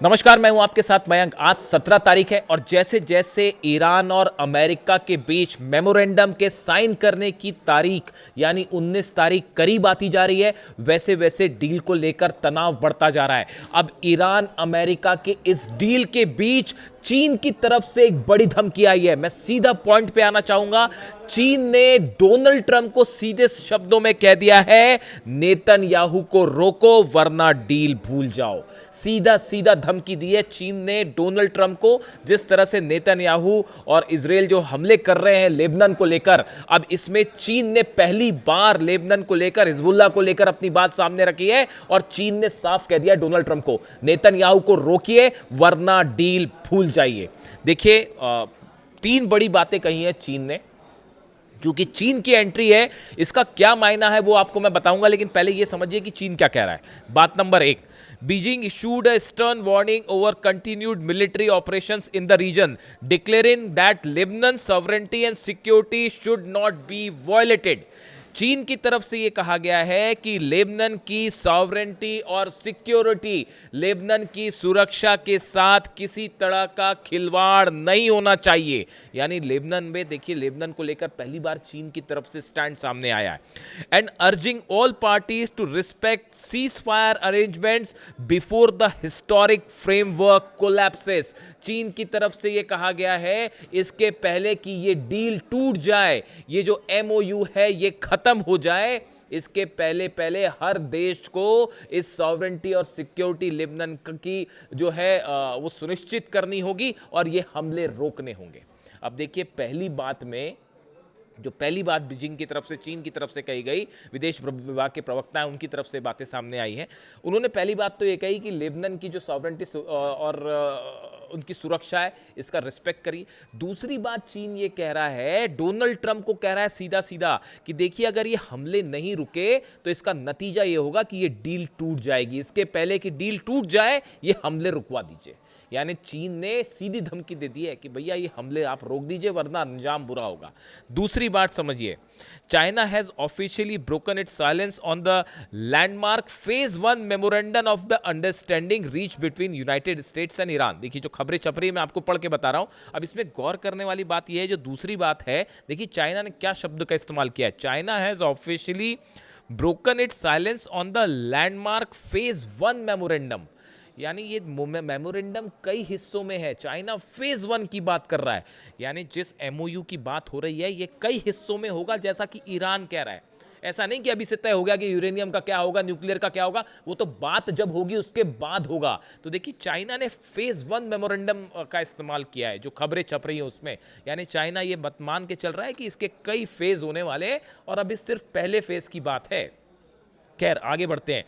नमस्कार, मैं हूं आपके साथ मयंक। आज 17 तारीख है और जैसे जैसे ईरान और अमेरिका के बीच मेमोरेंडम के साइन करने की तारीख यानी 19 तारीख करीब आती जा रही है, वैसे वैसे डील को लेकर तनाव बढ़ता जा रहा है। अब ईरान अमेरिका के इस डील के बीच चीन की तरफ से एक बड़ी धमकी आई है। मैं सीधा पॉइंट पे आना चाहूंगा। चीन ने डोनाल्ड ट्रंप को सीधे शब्दों में कह दिया है, नेतन्याहू को रोको वरना डील भूल जाओ। सीधा सीधा धमकी दी है चीन ने डोनाल्ड ट्रंप को। जिस तरह से नेतन्याहू और इजराइल जो हमले कर रहे हैं लेबनान को लेकर, अब इसमें चीन ने पहली बार लेबनान को लेकर, हिजबुल्लाह को लेकर अपनी बात सामने रखी है और चीन ने साफ कह दिया डोनाल्ड ट्रंप को, नेतन्याहू को रोकिए वरना डील भूल जाइए। देखिए, तीन बड़ी बातें कही हैं चीन ने। क्योंकि चीन की एंट्री है, इसका क्या मायना है वो आपको मैं बताऊंगा, लेकिन पहले ये समझिए कि चीन क्या कह रहा है। बात नंबर एक, Beijing issued a stern warning over continued military operations in the region, declaring that Lebanon's sovereignty and security should not be violated. चीन की तरफ से यह कहा गया है कि लेबनान की सॉवरेंटी और सिक्योरिटी, लेबनान की सुरक्षा के साथ किसी तरह का खिलवाड़ नहीं होना चाहिए। यानी लेबनान में देखिए, लेबनान को लेकर पहली बार चीन की तरफ से स्टैंड सामने आया है। And urging all parties to respect ceasefire arrangements before the historic framework collapses. चीन की तरफ से यह कहा गया है इसके पहले कि यह डील टूट जाए, ये जो एमओयू है ये खत्म हो जाए, इसके पहले पहले हर देश को इस सॉवरेंटी और सिक्योरिटी लेबनान की जो है वो सुनिश्चित करनी होगी और ये हमले रोकने होंगे। अब देखिए, पहली बात बीजिंग की तरफ से, चीन की तरफ से कही गई, विदेश विभाग के प्रवक्ता हैं उनकी तरफ से बातें सामने आई हैं। उन्होंने पहली बात तो ये कही कि लेबनान की जो सॉवरेंटी और उनकी सुरक्षा है, इसका रिस्पेक्ट करिए। दूसरी बात चीन ये कह रहा है, डोनाल्ड ट्रंप को कह रहा है सीधा सीधा कि देखिए, अगर ये हमले नहीं रुके तो इसका नतीजा ये होगा कि ये डील टूट जाएगी। इसके पहले कि डील टूट जाए ये हमले रुकवा दीजिए। यानी चीन ने सीधी धमकी दे दी है कि भैया ये हमले आप रोक दीजिए वरना अंजाम बुरा होगा। दूसरी बात समझिए, China has officially broken it's silence on the landmark phase 1 memorandum of the understanding reach between United states and Iran. देखिए, जो खबरें छप रही है मैं आपको पढ़ के बता रहा हूं। अब इसमें गौर करने वाली बात यह है, जो दूसरी बात है, देखिए चाइना ने क्या शब्द का इस्तेमाल किया है। China has officially broken it's silence on the landmark phase 1 memorandum. यानी ये मेमोरेंडम कई हिस्सों में है। चाइना फेज 1 की बात कर रहा है, यानी जिस एमओयू की बात हो रही है ये कई हिस्सों में होगा, जैसा कि ईरान कह रहा है। ऐसा नहीं कि अभी से तय हो गया कि यूरेनियम का क्या होगा, न्यूक्लियर का क्या होगा, वो तो बात जब होगी उसके बाद होगा। तो देखिए, चाइना ने फेज 1 मेमोरेंडम का इस्तेमाल किया है, जो खबरें छप रही हैं उसमें। यानी चाइना ये मत मान के चल रहा है कि इसके कई फेज होने वाले हैं और अभी सिर्फ पहले फेज की बात है। खैर, आगे बढ़ते हैं।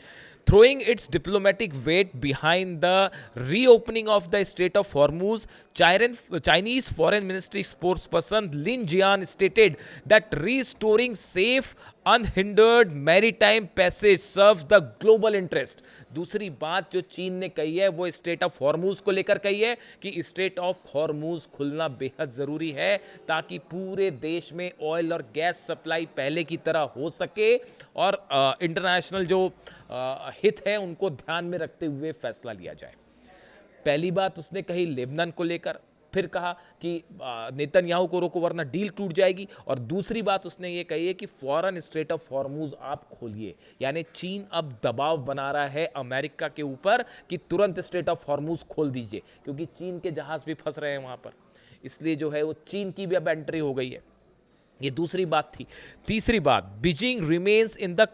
Throwing its diplomatic weight behind the reopening of the Strait of Hormuz, Chinese Foreign Ministry spokesperson Lin Jian stated that restoring safe, unhindered maritime passage serves the global interest. दूसरी बात जो चीन ने कही है वो स्ट्रेट ऑफ हॉर्मूज को लेकर कही है कि स्ट्रेट ऑफ हॉर्मूज खुलना बेहद जरूरी है ताकि पूरे देश में ऑयल और गैस सप्लाई पहले की तरह हो सके और इंटरनेशनल जो हित है उनको ध्यान में रखते हुए फैसला लिया जाए। पहली बात उसने कही लेबनान को लेकर, फिर कहा कि नेतन्याहू को रोको वरना डील टूट जाएगी, और दूसरी बात उसने ये कही है कि फौरन स्ट्रेट ऑफ हॉर्मूज आप खोलिए। यानी चीन अब दबाव बना रहा है अमेरिका के ऊपर कि तुरंत स्ट्रेट ऑफ हॉर्मूज खोल दीजिए, क्योंकि चीन के जहाज भी फंस रहे हैं वहां पर। इसलिए जो है वो चीन की भी अब एंट्री हो गई है। ये दूसरी बात थी। तीसरी बात, Beijing remains in the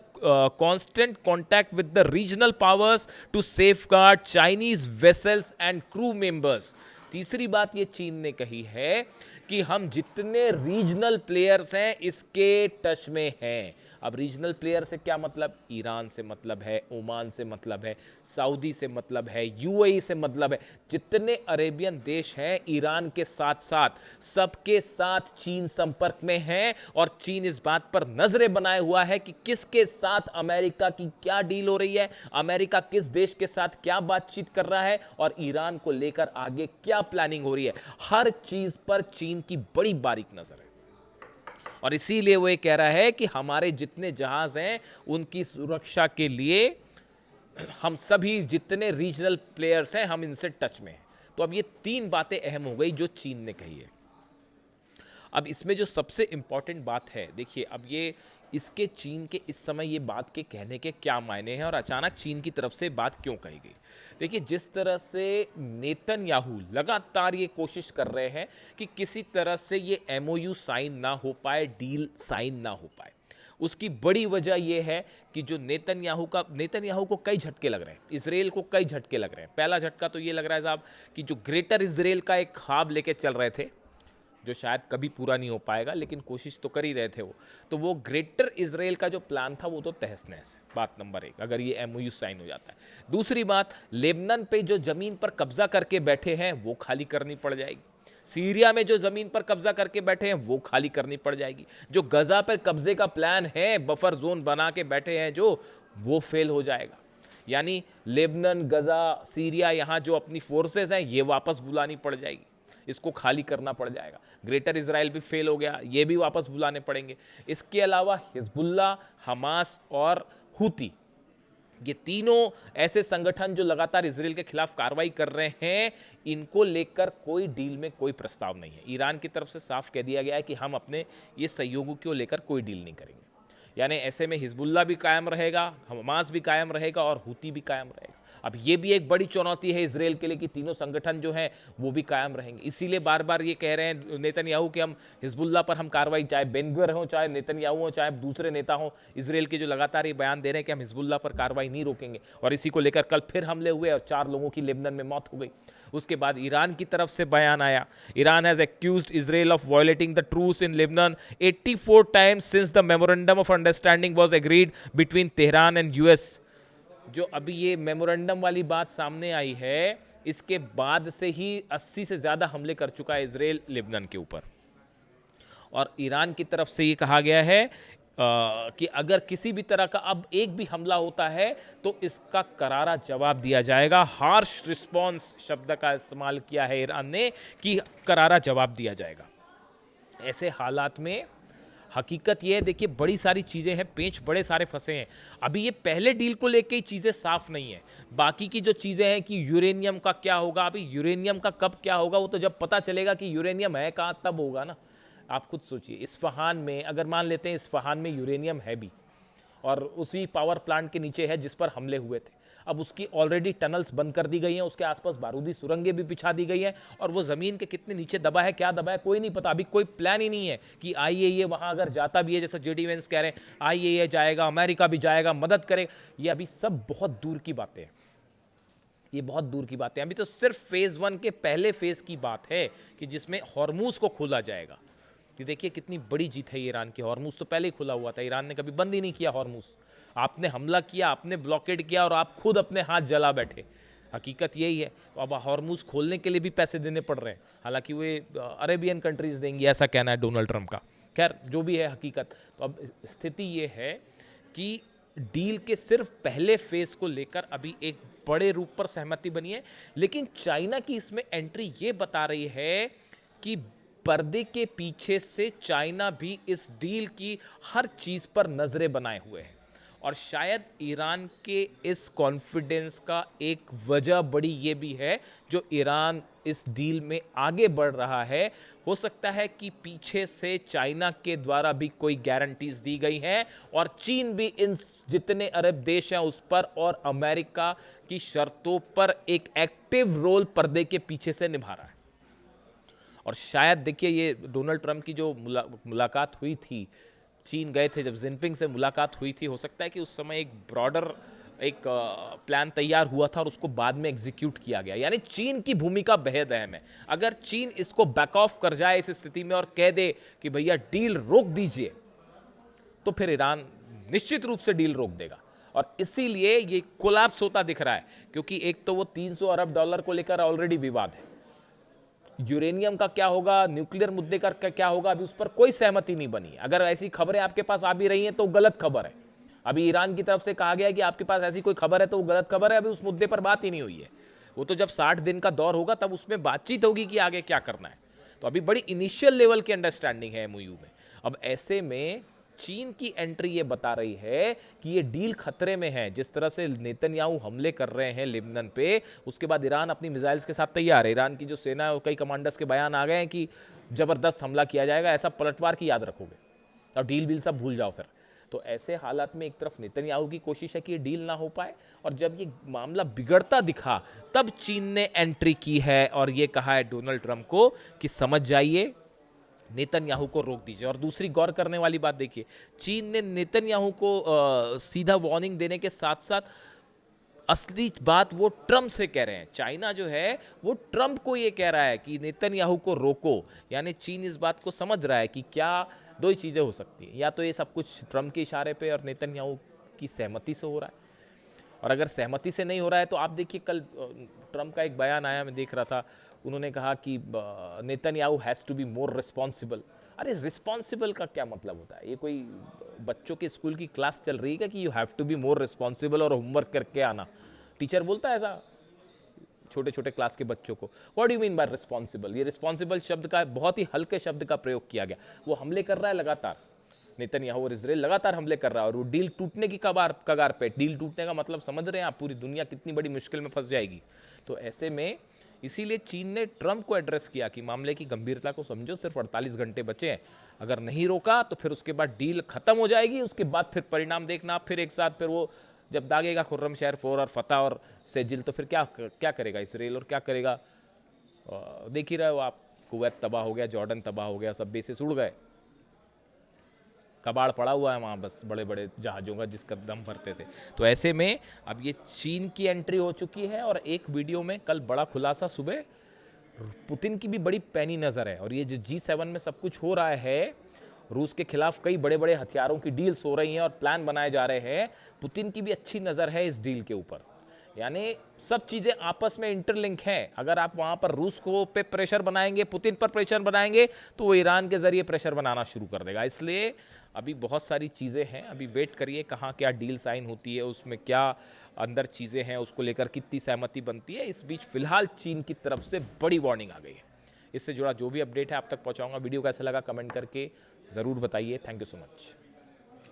constant contact with the regional powers to safeguard Chinese vessels and crew members. तीसरी बात ये चीन ने कही है कि हम जितने रीजनल प्लेयर्स हैं इसके टच में हैं। अब रीजनल प्लेयर से क्या मतलब? ईरान से मतलब है, ओमान से मतलब है, सऊदी से मतलब है, यूएई से मतलब है। जितने अरेबियन देश हैं ईरान के साथ साथ सबके साथ चीन संपर्क में है, और चीन इस बात पर नजरें बनाए हुआ है कि किसके साथ अमेरिका की क्या डील हो रही है, अमेरिका किस देश के साथ क्या बातचीत कर रहा है और ईरान को लेकर आगे क्या प्लानिंग हो रही है। हर चीज पर चीन की बड़ी बारीक नजर है, और इसीलिए वो ये कह रहा है कि हमारे जितने जहाज हैं उनकी सुरक्षा के लिए हम सभी जितने रीजनल प्लेयर्स हैं हम इनसे टच में हैं। तो अब ये 3 बातें अहम हो गई जो चीन ने कही है। अब इसमें जो सबसे इंपॉर्टेंट बात है, देखिए अब ये इसके चीन के इस समय ये बात के कहने के क्या मायने हैं और अचानक चीन की तरफ से बात क्यों कही गई। देखिए जिस तरह से नेतन्याहू लगातार ये कोशिश कर रहे हैं कि किसी तरह से ये एमओयू साइन ना हो पाए, डील साइन ना हो पाए, उसकी बड़ी वजह यह है कि जो नेतन्याहू को कई झटके लग रहे हैं, इसराइल को कई झटके लग रहे हैं। पहला झटका तो ये लग रहा है साहब कि जो ग्रेटर इसराइल का एक ख्वाब लेके चल रहे थे, जो शायद कभी पूरा नहीं हो पाएगा, लेकिन कोशिश तो कर ही रहे थे वो ग्रेटर इसराइल का जो प्लान था वो तो तहस नहस है। बात नंबर 1, अगर ये एमओयू साइन हो जाता है। दूसरी बात, लेबनान पे जो जमीन पर कब्जा करके बैठे हैं वो खाली करनी पड़ जाएगी। सीरिया में जो जमीन पर कब्जा करके बैठे हैं वो खाली करनी पड़ जाएगी। जो गजा पर कब्जे का प्लान है, बफर जोन बना के बैठे हैं जो, वो फेल हो जाएगा। यानी लेबनान, गजा, सीरिया, यहाँ जो अपनी फोर्सेस हैं ये वापस बुलानी पड़ जाएगी, इसको खाली करना पड़ जाएगा। ग्रेटर इजराइल भी फेल हो गया, ये भी वापस बुलाने पड़ेंगे। इसके अलावा हिजबुल्ला, हमास और हुती, ये तीनों ऐसे संगठन जो लगातार इजराइल के खिलाफ कार्रवाई कर रहे हैं, इनको लेकर कोई डील में कोई प्रस्ताव नहीं है। ईरान की तरफ से साफ कह दिया गया है कि हम अपने ये सहयोगों को लेकर कोई डील नहीं करेंगे। यानी ऐसे में हिजबुल्ला भी कायम रहेगा, हमास भी कायम रहेगा और हुती भी कायम रहेगा। अब ये भी एक बड़ी चुनौती है इसराइल के लिए कि तीनों संगठन जो हैं वो भी कायम रहेंगे। इसीलिए बार बार ये कह रहे हैं नेतन्याहू कि हम हिजबुल्ला पर हम कार्रवाई, चाहे बेन-गुवियर हो, चाहे नेतन्याहू हो, चाहे दूसरे नेता हो इसराइल के, जो लगातार ये बयान दे रहे हैं कि हम हिजबुल्ला पर कार्रवाई नहीं रोकेंगे। और इसी को लेकर कल फिर हमले हुए और 4 लोगों की लेबनान में मौत हो गई। उसके बाद ईरान की तरफ से बयान आया, Iran has accused Israel of violating the truce in Lebanon 84 times since the memorandum of understanding was agreed between Tehran and US. जो अभी ये मेमोरेंडम वाली बात सामने आई है, इसके बाद से ही 80 से ज़्यादा हमले कर चुका है इसराइल लेबनान के ऊपर। और ईरान की तरफ से ये कहा गया है कि अगर किसी भी तरह का अब एक भी हमला होता है तो इसका करारा जवाब दिया जाएगा। हार्श रिस्पॉन्स शब्द का इस्तेमाल किया है ईरान ने कि करारा जवाब दिया जाएगा। ऐसे हालात में हकीकत ये है, देखिए बड़ी सारी चीज़ें हैं, पेंच बड़े सारे फंसे हैं। अभी ये पहले डील को लेके ही चीज़ें साफ नहीं है। बाकी की जो चीज़ें हैं कि यूरेनियम का क्या होगा, अभी यूरेनियम का कब क्या होगा वो तो जब पता चलेगा कि यूरेनियम है कहाँ तब होगा ना। आप खुद सोचिए, इस्फहान में अगर मान लेते हैं इस्फहान में यूरेनियम है भी और उसी पावर प्लांट के नीचे है जिस पर हमले हुए थे, अब उसकी ऑलरेडी टनल्स बंद कर दी गई हैं, उसके आसपास बारूदी सुरंगें भी बिछा दी गई हैं और वो ज़मीन के कितने नीचे दबा है, क्या दबा है कोई नहीं पता। अभी कोई प्लान ही नहीं है कि आईएईए वहाँ अगर जाता भी है, जैसा जेडी वेंस कह रहे हैं आईएईए जाएगा, अमेरिका भी जाएगा, मदद करेगा, ये अभी सब बहुत दूर की बातें हैं। ये बहुत दूर की बातें हैं। अभी तो सिर्फ फेज़ 1 के पहले फेज़ की बात है कि जिसमें हॉर्मूज को खोला जाएगा। कि देखिए कितनी बड़ी जीत है ईरान की। हॉर्मूज तो पहले ही खुला हुआ था, ईरान ने कभी बंद ही नहीं किया हॉर्मूज। आपने हमला किया, आपने ब्लॉकेड किया और आप खुद अपने हाथ जला बैठे। हकीकत यही है। तो अब हॉर्मूज खोलने के लिए भी पैसे देने पड़ रहे हैं, हालांकि वे अरेबियन कंट्रीज देंगी ऐसा कहना है डोनाल्ड ट्रंप का। खैर जो भी है हकीकत, तो अब स्थिति ये है कि डील के सिर्फ पहले फेज को लेकर अभी एक बड़े रूप पर सहमति बनी है, लेकिन चाइना की इसमें एंट्री ये बता रही है कि पर्दे के पीछे से चाइना भी इस डील की हर चीज पर नजरें बनाए हुए है। और शायद ईरान के इस कॉन्फिडेंस का एक वजह बड़ी ये भी है, जो ईरान इस डील में आगे बढ़ रहा है, हो सकता है कि पीछे से चाइना के द्वारा भी कोई गारंटीज दी गई हैं और चीन भी इन जितने अरब देश हैं उस पर और अमेरिका की शर्तों पर एक एक्टिव रोल पर्दे के पीछे से निभा रहा है। और शायद देखिए ये डोनाल्ड ट्रंप की जो मुलाकात हुई थी, चीन गए थे जब जिनपिंग से मुलाकात हुई थी, हो सकता है कि उस समय एक ब्रॉडर एक प्लान तैयार हुआ था और उसको बाद में एग्जीक्यूट किया गया। यानी चीन की भूमिका बेहद अहम है। अगर चीन इसको बैक ऑफ कर जाए इस स्थिति में और कह दे कि भैया डील रोक दीजिए, तो फिर ईरान निश्चित रूप से डील रोक देगा। और इसीलिए ये कोलैप्स होता दिख रहा है, क्योंकि एक तो वो 300 अरब डॉलर को लेकर ऑलरेडी विवाद है, यूरेनियम का क्या होगा, न्यूक्लियर मुद्दे का क्या होगा, अभी उस पर कोई सहमति नहीं बनी। अगर ऐसी खबरें आपके पास आ भी रही हैं तो गलत खबर है। अभी ईरान की तरफ से कहा गया है कि आपके पास ऐसी कोई खबर है तो वो गलत खबर है, अभी उस मुद्दे पर बात ही नहीं हुई है। वो तो जब 60 दिन का दौर होगा तब उसमें बातचीत होगी कि आगे क्या करना है। तो अभी बड़ी इनिशियल लेवल की अंडरस्टैंडिंग है एमओयू में। अब ऐसे में चीन की एंट्री ये बता रही है कि ये डील खतरे में है। जिस तरह से नेतन्याहू हमले कर रहे हैं लेबनान पे, उसके बाद ईरान अपनी मिसाइल्स के साथ तैयार है। ईरान की जो सेना है, कई कमांडर्स के बयान आ गए हैं कि जबरदस्त हमला किया जाएगा, ऐसा पलटवार की याद रखोगे और डील बील सब भूल जाओ फिर। तो ऐसे हालात में एक तरफ नेतन्याहू की कोशिश है कि ये डील ना हो पाए, और जब ये मामला बिगड़ता दिखा तब चीन ने एंट्री की है और ये कहा है डोनाल्ड ट्रंप को कि समझ जाइए, नेतन्याहू को रोक दीजिए। और दूसरी गौर करने वाली बात देखिए, चीन ने नेतन्याहू को सीधा वार्निंग देने के साथ साथ असली बात वो ट्रंप से कह रहे हैं। चाइना जो है वो ट्रंप को ये कह रहा है कि नेतन्याहू को रोको। यानी चीन इस बात को समझ रहा है कि क्या दो ही चीज़ें हो सकती हैं, या तो ये सब कुछ ट्रंप के इशारे पे और नेतन्याहू की सहमति से हो रहा है, और अगर सहमति से नहीं हो रहा है तो आप देखिए कल ट्रंप का एक बयान आया, मैं देख रहा था, उन्होंने कहा कि Netanyahu has to be more responsible. अरे रिस्पॉन्सिबल का क्या मतलब होता है? ये कोई बच्चों के स्कूल की क्लास चल रही है क्या कि you have to be more responsible और होमवर्क करके आना? टीचर बोलता है ऐसा छोटे छोटे क्लास के बच्चों को? What do you mean by responsible? ये रिस्पॉन्सिबल शब्द का बहुत ही हल्के शब्द का प्रयोग किया गया। वो हमले कर रहा है लगातार, नेतन्याहू और इजराइल लगातार हमले कर रहा है, और वो डील टूटने की कगार पे। डील टूटने का मतलब समझ रहे हैं आप? पूरी दुनिया कितनी बड़ी मुश्किल में फंस जाएगी। तो ऐसे में इसीलिए चीन ने ट्रंप को एड्रेस किया कि मामले की गंभीरता को समझो, सिर्फ 48 घंटे बचे हैं, अगर नहीं रोका तो फिर उसके बाद डील खत्म हो जाएगी, उसके बाद फिर परिणाम देखना आप, फिर एक साथ फिर वो जब दागेगा खुर्रम शहर 4 और फतह और सेजिल, तो फिर क्या करेगा इसराइल और क्या करेगा? देख ही रहे हो आप, कुवैत तबाह हो गया, जॉर्डन तबाह हो गया, सब बेसिस उड़ गए, कबाड़ पड़ा हुआ है वहाँ बस बड़े बड़े जहाज़ों का जिसका दम भरते थे। तो ऐसे में अब ये चीन की एंट्री हो चुकी है, और एक वीडियो में कल बड़ा खुलासा सुबह पुतिन की भी बड़ी पैनी नज़र है। और ये जो G7 में सब कुछ हो रहा है, रूस के खिलाफ कई बड़े बड़े हथियारों की डील्स हो रही हैं और प्लान बनाए जा रहे हैं, पुतिन की भी अच्छी नज़र है इस डील के ऊपर। यानी सब चीज़ें आपस में इंटरलिंक हैं। अगर आप वहाँ पर रूस को पे प्रेशर बनाएंगे, पुतिन पर प्रेशर बनाएंगे, तो वो ईरान के ज़रिए प्रेशर बनाना शुरू कर देगा। इसलिए अभी बहुत सारी चीज़ें हैं, अभी वेट करिए कहाँ क्या डील साइन होती है, उसमें क्या अंदर चीज़ें हैं, उसको लेकर कितनी सहमति बनती है। इस बीच फिलहाल चीन की तरफ से बड़ी वार्निंग आ गई है। इससे जुड़ा जो भी अपडेट है आप तक पहुँचाऊँगा। वीडियो कैसा लगा कमेंट करके ज़रूर बताइए। Thank you so much.